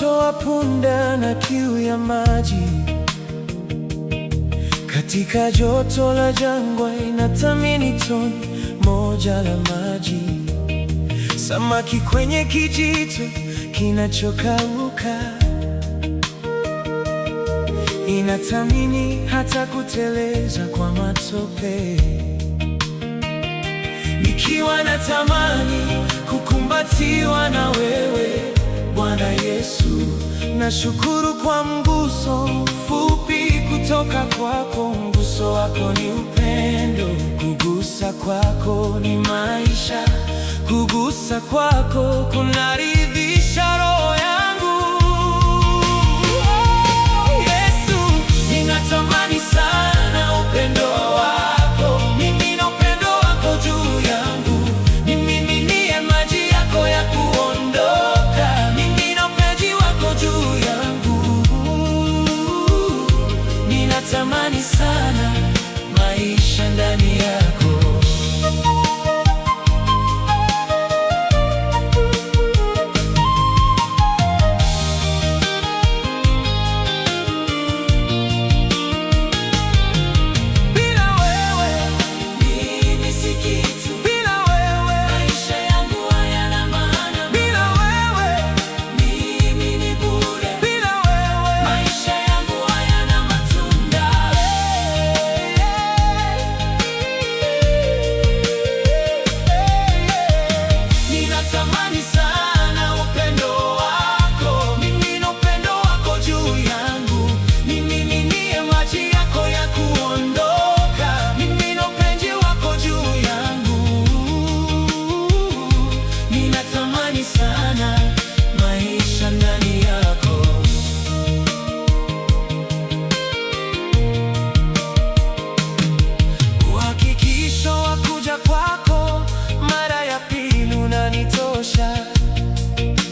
moto wa punda na kiu ya maji. Katika joto la jangwa inatamani tone moja la maji. Samaki kwenye kijito kinachokauka, inatamani hata kuteleza kwa matope. Nikiwa natamani kukumbatiwa na wewe Bwana Yesu, nashukuru kwa mguso mfupi kutoka kwako. Mguso wako ni upendo, kugusa kwako ni maisha, kugusa kwako kunaridhisha roho yangu. Yesu, ninatamani sana upendo wako, mimina upendo wako juu yangu, nimiminie maji yako ya kuondoka, mimina upeji wako juu yangu. Ninatamani sana maisha ndani yako.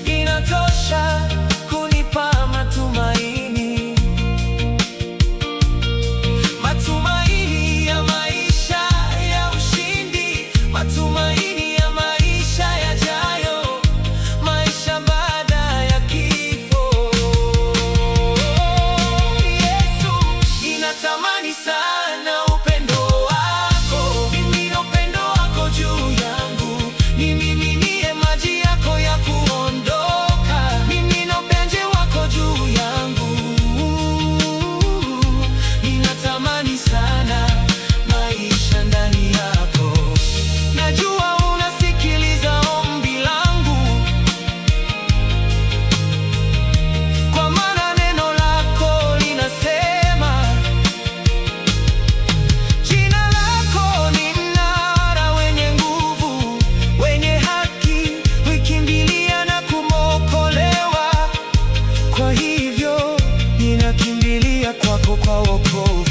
Inatosha kunipa matumaini, matumaini ya maisha ya ushindi, matumaini ya maisha yajayo, maisha baada ya kifo. Yesu, ninatamani sana upendo wako, mimina upendo wako juu yangu, nimiminie maji yako ya kuondoka, mimina upenzi wako juu yangu. Ninatamani sana maisha ndani yako. Najua unasikiliza ombi langu, kwa maana neno lako linasema, jina lako ni mnara wenye nguvu, wenye haki huikimbilia na kuokolewa. Kwa hivyo ninakimbilia kwako kwa wokovu.